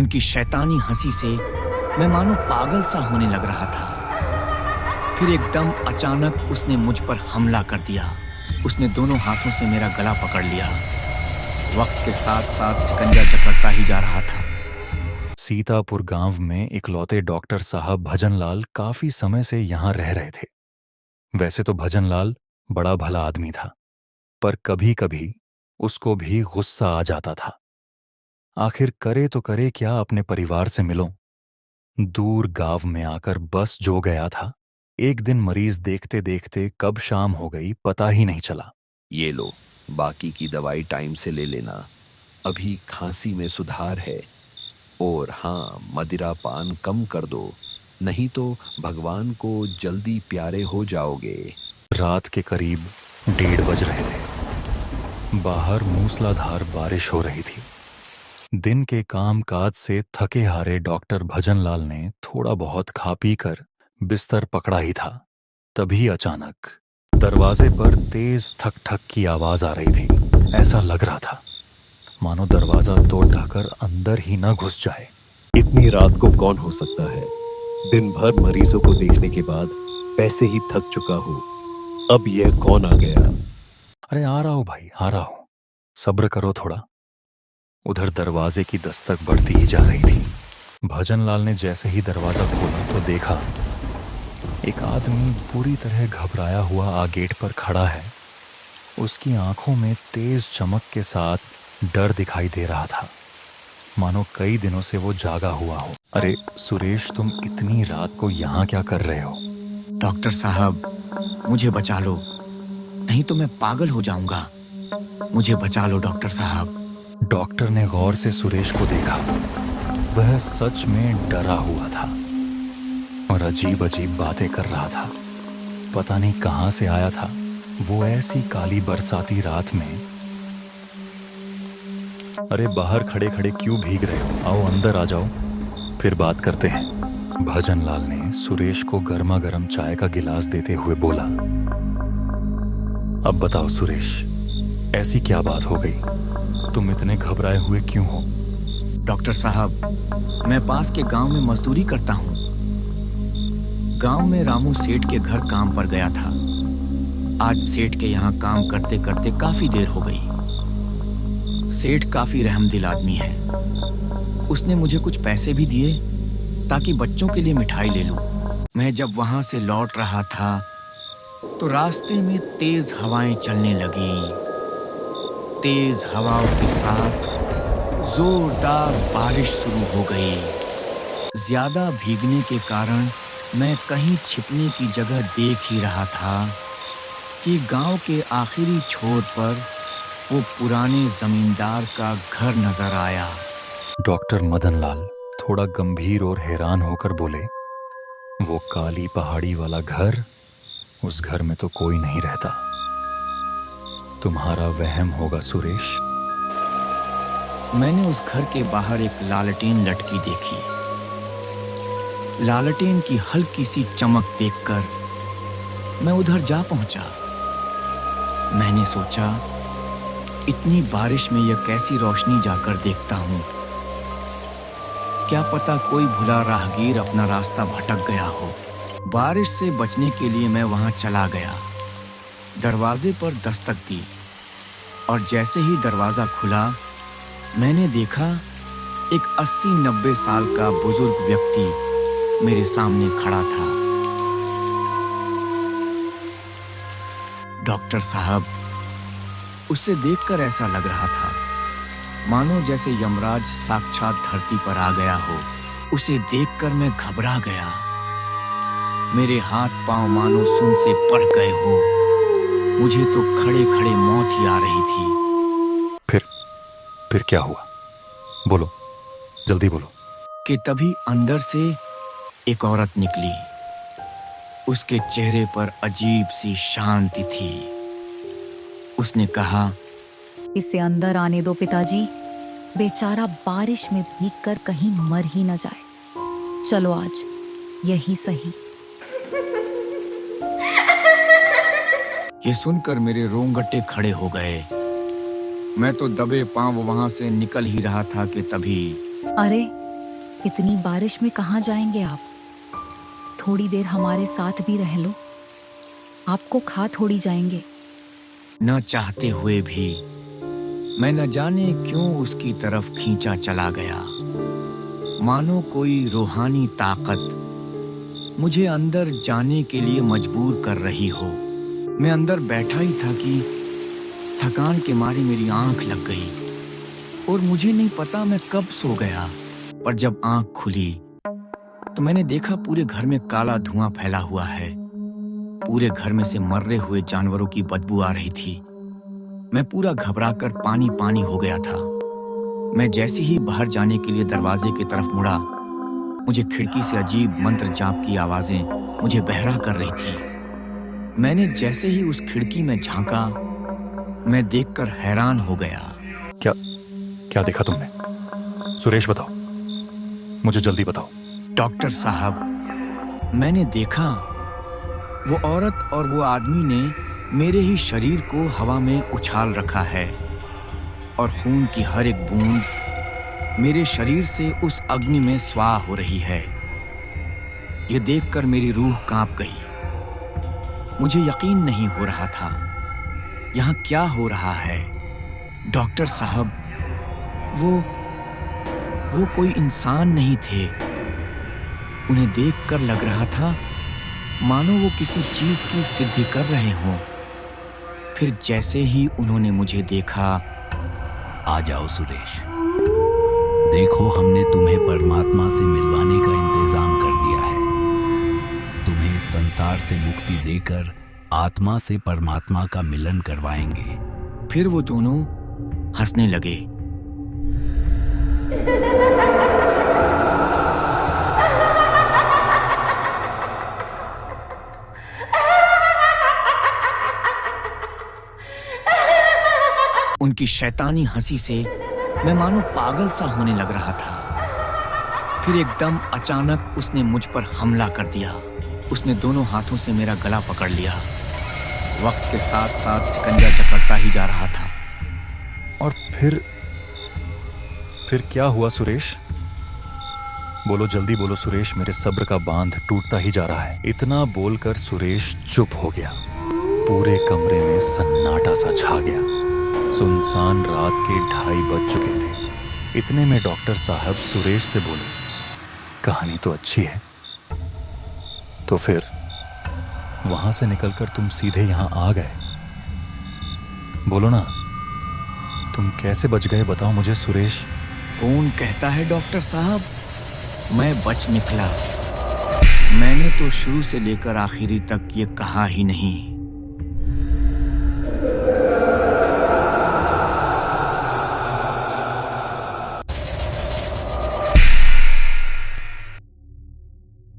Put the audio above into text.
उनकी शैतानी हंसी से मैं मानो पागल सा होने लग रहा था। फिर एकदम अचानक उसने मुझ पर हमला कर दिया। उसने दोनों हाथों से मेरा गला पकड़ लिया। वक्त के साथ साथ शिकंजा जकड़ता ही जा रहा था। सीतापुर गांव में इकलौते डॉक्टर साहब भजनलाल काफी समय से यहाँ रह रहे थे। वैसे तो भजनलाल बड़ा भला आदमी था, पर कभी कभी उसको भी गुस्सा आ जाता था। आखिर करे तो करे क्या, अपने परिवार से मिलो। दूर गांव में आकर बस जो गया था, एक दिन मरीज देखते देखते कब शाम हो गई पता ही नहीं चला। ये लो, बाकी की दवाई टाइम से ले लेना, अभी खांसी में सुधार है। और हाँ, मदिरा पान कम कर दो, नहीं तो भगवान को जल्दी प्यारे हो जाओगे। रात के करीब 1:30 बज रहे थे। बाहर मूसलाधार बारिश हो रही थी। दिन के काम काज से थके हारे डॉक्टर भजनलाल ने थोड़ा बहुत खा पी कर बिस्तर पकड़ा ही था। तभी अचानक दरवाजे पर तेज ठक ठक की आवाज आ रही थी। ऐसा लग रहा था मानो दरवाजा तोड़ ढाकर अंदर ही न घुस जाए। इतनी रात को कौन हो सकता है? दिन भर मरीजों को देखने के बाद वैसे ही थक चुका हूँ, अब यह कौन आ गया? अरे आ रहा हूं भाई, आ रहा हूं, सब्र करो थोड़ा। उधर दरवाजे की दस्तक बढ़ती ही जा रही थी। भजनलाल ने जैसे ही दरवाजा खोला तो देखा एक आदमी पूरी तरह घबराया हुआ आ गेट पर खड़ा है। उसकी आंखों में तेज चमक के साथ डर दिखाई दे रहा था, मानो कई दिनों से वो जागा हुआ हो। अरे सुरेश, तुम इतनी रात को यहाँ क्या कर रहे हो? डॉक्टर साहब, मुझे बचा लो, नहीं तो मैं पागल हो जाऊंगा। मुझे बचा लो डॉक्टर साहब। डॉक्टर ने गौर से सुरेश को देखा। वह सच में डरा हुआ था और अजीब अजीब बातें कर रहा था। पता नहीं कहां से आया था वो ऐसी काली बरसाती रात में। अरे बाहर खड़े खड़े क्यों भीग रहे हो? आओ अंदर आ जाओ, फिर बात करते हैं। भजनलाल ने सुरेश को गर्मा गर्म चाय का गिलास देते हुए बोला। अब बताओ सुरेश, ऐसी क्या बात हो गई? तुम इतने घबराए हुए क्यों हो? डॉक्टर साहब, मैं पास के गांव में मजदूरी करता हूँ। गांव में रामू सेठ के घर काम पर गया था। आज सेठ के यहाँ काम करते करते काफी देर हो गई। सेठ काफी रहमदिल आदमी है। उसने मुझे कुछ पैसे भी दिए ताकि बच्चों के लिए मिठाई ले लूं। मैं जब वहां से लौट रहा था तो रास्ते में तेज हवाएं चलने लगीं। तेज हवाओं के साथ जोरदार बारिश शुरू हो गई। ज्यादा भीगने के कारण मैं कहीं छिपने की जगह देख ही रहा था कि गांव के आखिरी छोर पर वो पुराने जमींदार का घर नजर आया। डॉक्टर मदनलाल थोड़ा गंभीर और हैरान होकर बोले, वो काली पहाड़ी वाला घर? उस घर में तो कोई नहीं रहता। तुम्हारा वहम होगा सुरेश। मैंने उस घर के बाहर एक लालटेन लटकी देखी। लालटेन की हल्की सी चमक देखकर मैं उधर जा पहुंचा। मैंने सोचा, इतनी बारिश में यह कैसी रोशनी जाकर देखता हूं। क्या पता कोई भुला राहगीर अपना रास्ता भटक गया हो। बारिश से बचने के लिए मैं वहां चला गया। दरवाजे पर दस्तक दी और जैसे ही दरवाजा खुला, मैंने देखा एक 80-90 साल का बुजुर्ग व्यक्ति मेरे सामने खड़ा था। डॉक्टर साहब, उसे देखकर ऐसा लग रहा था मानो जैसे यमराज साक्षात धरती पर आ गया हो। उसे देखकर मैं घबरा गया। मेरे हाथ पांव मानो सुन से पड़ गए हो। मुझे तो खड़े खड़े मौत ही आ रही थी। फिर क्या हुआ? बोलो, जल्दी बोलो। कि तभी अंदर से एक औरत निकली। उसके चेहरे पर अजीब सी शांति थी। उसने कहा, इसे अंदर आने दो पिताजी, बेचारा बारिश में भीगकर कहीं मर ही न जाए। चलो आज यही सही। ये सुनकर मेरे रोंगटे खड़े हो गए। मैं तो दबे पांव वहां से निकल ही रहा था कि तभी। अरे इतनी बारिश में कहाँ जाएंगे आप? थोड़ी देर हमारे साथ भी रह लो, आपको खा थोड़ी जाएंगे। न चाहते हुए भी मैं न जाने क्यों उसकी तरफ खींचा चला गया। मानो कोई रूहानी ताकत मुझे अंदर जाने के लिए मजबूर कर रही हो। मैं अंदर बैठा ही था कि थकान के मारे मेरी आंख लग गई और मुझे नहीं पता मैं कब सो गया। पर जब आंख खुली तो मैंने देखा पूरे घर में काला धुआं फैला हुआ है। पूरे घर में से मरे हुए जानवरों की बदबू आ रही थी। मैं पूरा घबराकर पानी पानी हो गया था। मैं जैसे ही बाहर जाने के लिए दरवाजे की तरफ मुड़ा, मुझे खिड़की से अजीब मंत्र जाप की आवाजें मुझे बहरा कर रही थी। मैंने जैसे ही उस खिड़की में झांका, मैं देखकर हैरान हो गया। क्या देखा तुमने? सुरेश बताओ, मुझे जल्दी बताओ। डॉक्टर साहब, मैंने देखा वो औरत और वो आदमी ने मेरे ही शरीर को हवा में उछाल रखा है और खून की हर एक बूंद मेरे शरीर से उस अग्नि में स्वाह हो रही है। ये देखकर मेरी रूह कांप गई। मुझे यकीन नहीं हो रहा था, यहाँ क्या हो रहा है। डॉक्टर साहब, वो कोई इंसान नहीं थे। उन्हें देखकर लग रहा था मानो वो किसी चीज की सिद्धि कर रहे हों। फिर जैसे ही उन्होंने मुझे देखा, आ जाओ सुरेश, देखो हमने तुम्हें परमात्मा से मिलवाने का इंतजाम कर दिया है। तुम्हें इस संसार से मुक्ति देकर आत्मा से परमात्मा का मिलन करवाएंगे। फिर वो दोनों हंसने लगे। उनकी शैतानी हंसी से मैं मानो पागल सा होने लग रहा था। फिर एकदम अचानक उसने मुझ पर हमला कर दिया। उसने दोनों हाथों से मेरा गला पकड़ लिया। वक्त के साथ साथ सिकंजा जकड़ता ही जा रहा था। और फिर क्या हुआ सुरेश? बोलो, जल्दी बोलो सुरेश, मेरे सब्र का बांध टूटता ही जा रहा है। इतना बोलकर सुरेश चुप हो गया। पूरे कमरे में सन्नाटा सा छा गया। सुनसान रात के 2:30 बज चुके थे। इतने में डॉक्टर साहब सुरेश से बोले, कहानी तो अच्छी है, तो फिर वहां से निकलकर तुम सीधे यहां आ गए। बोलो ना, तुम कैसे बच गए, बताओ मुझे सुरेश। कौन कहता है डॉक्टर साहब मैं बच निकला? मैंने तो शुरू से लेकर आखिरी तक ये कहा ही नहीं।